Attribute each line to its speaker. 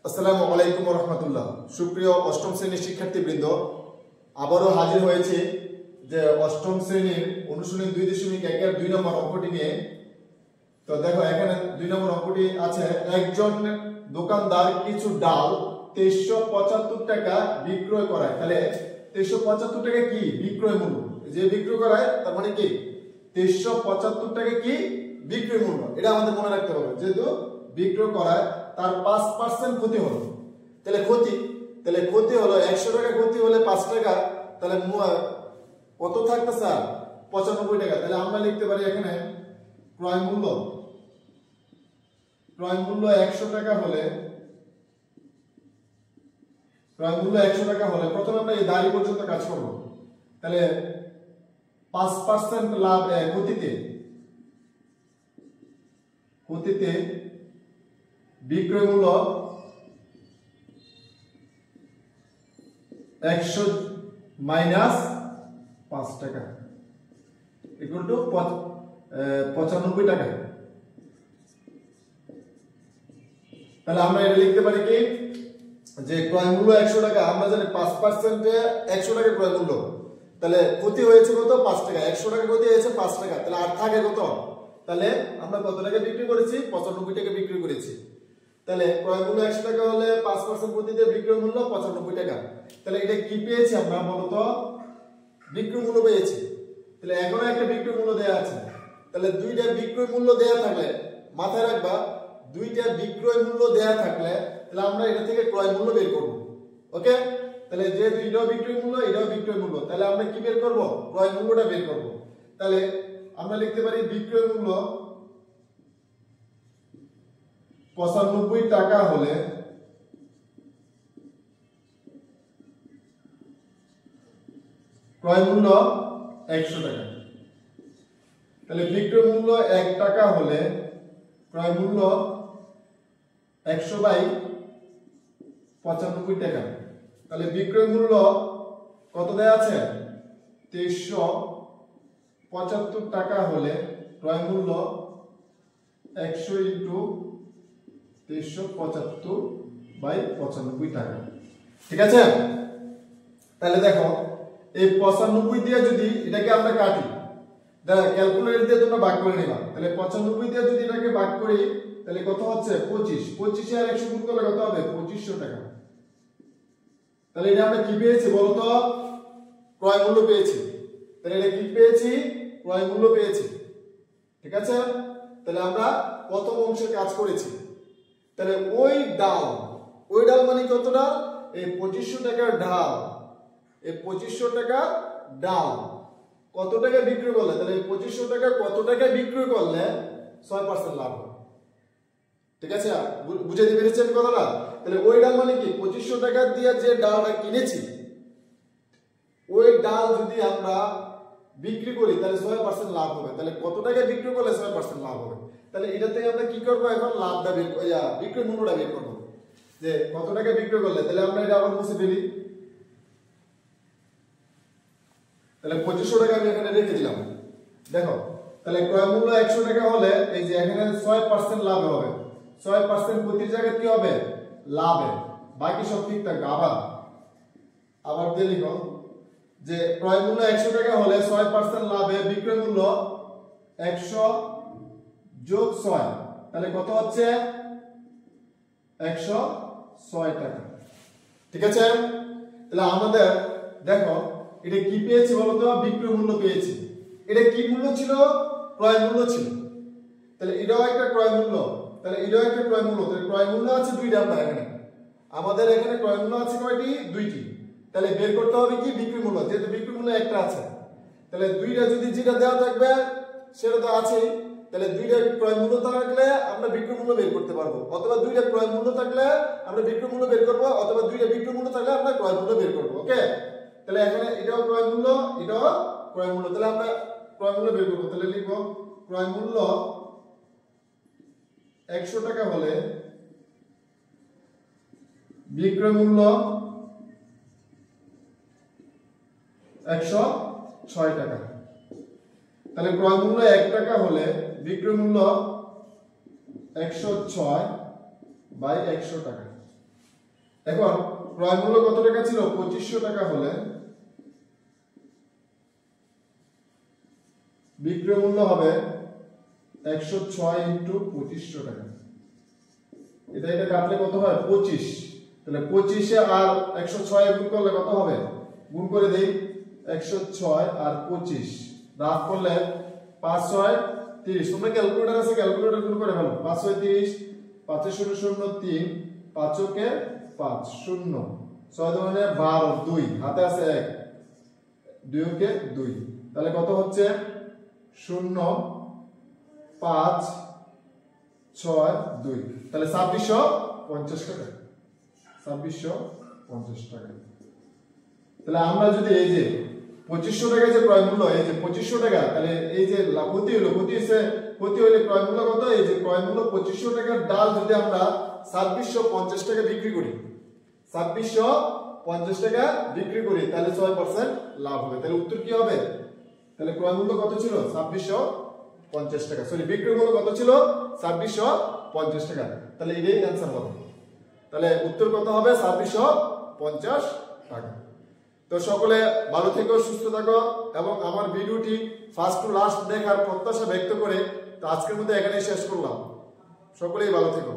Speaker 1: আসসালামু আলাইকুম ওয়া রাহমাতুল্লাহ। সুপ্রিয় অষ্টম শ্রেণীর শিক্ষার্থীবৃন্দ, আবারও হাজির হয়েছে যে অষ্টম শ্রেণীর অনুশীলনী 2.1 এর 2 নম্বর অঙ্কটি নিয়ে। তো দেখো এখানে 2 নম্বর অঙ্কটি আছে, একজন দোকানদার কিছু ডাল 2375 টাকা বিক্রয় করায়। তাহলে 2375 টাকা কি বিক্রয় মূল্য, যে বিক্রয় করায় তার মানে কি 2375 টাকা কি বিক্রয় মূল্য, এটা আমাদের মনে রাখতে হবে। যেহেতু বিক্রয় করায় তার 5% ক্ষতি হলো, তাহলে ক্ষতি হলো 100 টাকা, ক্ষতি হলে 5 টাকা, তাহলে কত থাকবে স্যার 95 টাকা। তাহলে আমরা লিখতে পারি এখানে ক্রয় মূল্য 100 টাকা হলে, প্রথমে আমরা এই দাঁড়ি পর্যন্ত কাজ করব। তাহলে 5% লাভ, ক্ষতিতে বিক্রয় মূল্য 100 মাইনাস 5 টাকা ইকুয়াল টু 95 টাকা। তাহলে আমরা এটা লিখতে পারি কি যে ক্রয় মূল্য 100 টাকা, আমরা জানি 5% এ 100 টাকা ক্রয় মূল্য, তাহলে ক্ষতি হয়েছে কত 5 টাকা, 100 টাকা ক্ষতি হয়েছে 5 টাকা, তাহলে আর থাকে কত, তাহলে আমরা কত টাকা বিক্রি করেছি 95 টাকা বিক্রি করেছি। তাহলে ক্রয় মূল্য 100 টাকা হলে 5% ক্ষতিতে বিক্রয় মূল্য 95 টাকা। তাহলে এটা কি পেয়েছি আমরা, বলতো বিক্রয় মূল্য পেয়েছি। তাহলে এখনো একটা বিক্রয় মূল্য দেয়া আছে, তাহলে দুইটা বিক্রয় মূল্য দেয়া থাকলে মাথায় রাখবা, দুইটা বিক্রয় মূল্য দেয়া থাকলে তাহলে আমরা এটা থেকে ক্রয় মূল্য বের করব। ওকে, তাহলে যে দুইটাও বিক্রয় মূল্য এটাও বিক্রয় মূল্য, তাহলে আমরা কি বের করব, ক্রয় মূল্যটা বের করব। তাহলে আমরা লিখতে পারি বিক্রয় মূল্য 95 টাকা হলে ক্রয় মূল্য 100 টাকা। তাহলে বিক্রয় মূল্য 1 টাকা হলে ক্রয় মূল্য 100/95 টাকা। তাহলে বিক্রয় মূল্য কত দেয়া আছে 2375 টাকা হলে ক্রয় মূল্য 100 ইনটু 2375/95 টাকা। ঠিক আছে, তাহলে দেখো এই 95 দিয়ে যদি এটাকে আমরা কাটি, ক্যালকুলেটর দিয়ে তোমরা ভাগ করে নিবা। তাহলে 95 দিয়ে যদি এটাকে ভাগ করি তাহলে কত হচ্ছে 25 আর 100 গুণ করলে কত হবে 2500 টাকা। তাহলে এটা আমরা কি পেয়েছি বলতো, ক্রয় মূল্য পেয়েছি। তাহলে এটা কি পেয়েছি, ক্রয় মূল্য পেয়েছি। ঠিক আছে, তাহলে আমরা প্রথম অংশে কাজ করেছি। তাহলে ওই ডাল মানে কতটা, এই 2500 টাকার ডাল, এই 2500 টাকার ডাল কত টাকা বিক্রি করলে, তাহলে 2500 টাকা কত টাকা বিক্রি করলে 6% লাভ হবে। ঠিক আছে, বুঝে দিতে পেরেছেন কথাটা। তাহলে ওই ডাল মানে কি 2500 টাকা দিয়ে যে ডালটা কিনেছি, ওই ডাল যদি আমরা বিক্রি করি তাহলে 6% লাভ হবে। তাহলে কত টাকা বিক্রি করলে 6% লাভ হবে। তাহলে এটা থেকে আমরা কি করব, এখন লাভটা বের বিক্রয় মূল্যটা বের করব, যে কত টাকা বিক্রি করলে। তাহলে আমরা এটা আবার মুছে ফেলি। তাহলে 2500 টাকা আমি এখানে রেখে দিলাম। দেখো তাহলে ক্রয় মূল্য 100 টাকা হলে এই যে এখানে 6% লাভ হবে, 6% প্রতি জায়গায় কি হবে লাভে, বাকি সব ঠিক থাকবে। আবার দিয়ে লিখো যে ক্রয় মূল্য 100 টাকা হলে 6% লাভে বিক্রয় মূল্য 100 যোগ 6, তাহলে কত হচ্ছে 106 টাকা। ঠিক আছে, তাহলে আমাদের দেখো এটা কি পেয়েছি বলতো, বিক্রয় মূল্য পেয়েছি। এটা কি মূল্য ছিল, ক্রয় মূল্য ছিল। তাহলে এটাও একটা ক্রয় মূল্য, তাহলে এটাও একটা ক্রয় মূল্য। তাহলে ক্রয় মূল্য আছে দুইটা, আমাদের এখানে ক্রয় মূল্য আছে কয়টি, দুইটি। তাহলে বের করতে হবে কি বিক্রয় মূল্য, যেহেতু বিক্রয় মূল্য একটা আছে। তাহলে দুইটা যদি যেটা দেওয়া থাকবে সেটা তো আছেই, তাহলে দুইটা ক্রয় মূল্য থাকলে আমরা বিক্রয় মূল্য বের করতে পারবো, অথবা দুইটা ক্রয় মূল্য থাকলে আমরা বিক্রয় মূল্য বের করবো, অথবা দুইটা বিক্রয় মূল্য থাকলে আমরা ক্রয় মূল্য বের করবো। ওকে, তাহলে এখানে এটাও ক্রয় মূল্য, এটাও ক্রয় মূল্য, তাহলে আমরা ক্রয় মূল্য বের করবো। তাহলে লিখবো ক্রয় মূল্য 100 টাকা হলে বিক্রয় মূল্য 106 টাকা। তাহলে ক্রয় মূল্য 1 টাকা হলে বিক্রয় মূল্য 106 বাই 100 টাকা। এখন ক্রয় মূল্য কত টাকা ছিল? 2500 টাকা হলে বিক্রয় মূল্য হবে 106 ইন্টু 2500 টাকা। এটা কাটলে কত হয়? 25। তাহলে 25 আর 106 গুণ করলে কত হবে? গুণ করে দেই, 106 আর 25 রাফ করলে 5 6 30। তোমরা ক্যালকুলেটর আছে, ক্যালকুলেটর গুণ করে ফেলো। 5 6 30, 5 0 0 3, 5 কে 5 0, 6 দুগুণে 12, 2 হাতে আছে 1, 2 কে 2, তাহলে কত হচ্ছে? 0 5 6 2, তাহলে 2650 টাকা। 2650 টাকা। তাহলে আমরা যদি এই যে 2500 টাকা যে ক্রয় মূল্য, এই যে 2500 টাকা, তাহলে এই যে ক্ষতি হলো, ক্ষতি হইলে ক্রয় মূল্য কত? এই যে ক্রয় মূল্য 2500 টাকার ডাল যদি আমরা 2650 টাকা বিক্রি করি, 2650 টাকা বিক্রি করি, তাহলে 6% লাভ হবে। তাহলে উত্তর কি হবে? তাহলে ক্রয় মূল্য কত ছিল? 2650 টাকা। সরি, বিক্রয় মূল্য কত ছিল? 2650 টাকা। তাহলে এটাই অ্যানসার হবে। তাহলে উত্তর কত হবে? 2650 টাকা। তো সকলে ভালো থেকো, সুস্থ থাকো এবং আমার ভিডিওটি ফার্স্ট টু লাস্ট দেখার প্রত্যাশা ব্যক্ত করে তো আজকের মধ্যে এখানেই শেষ করলাম। সকলেই ভালো থেকো।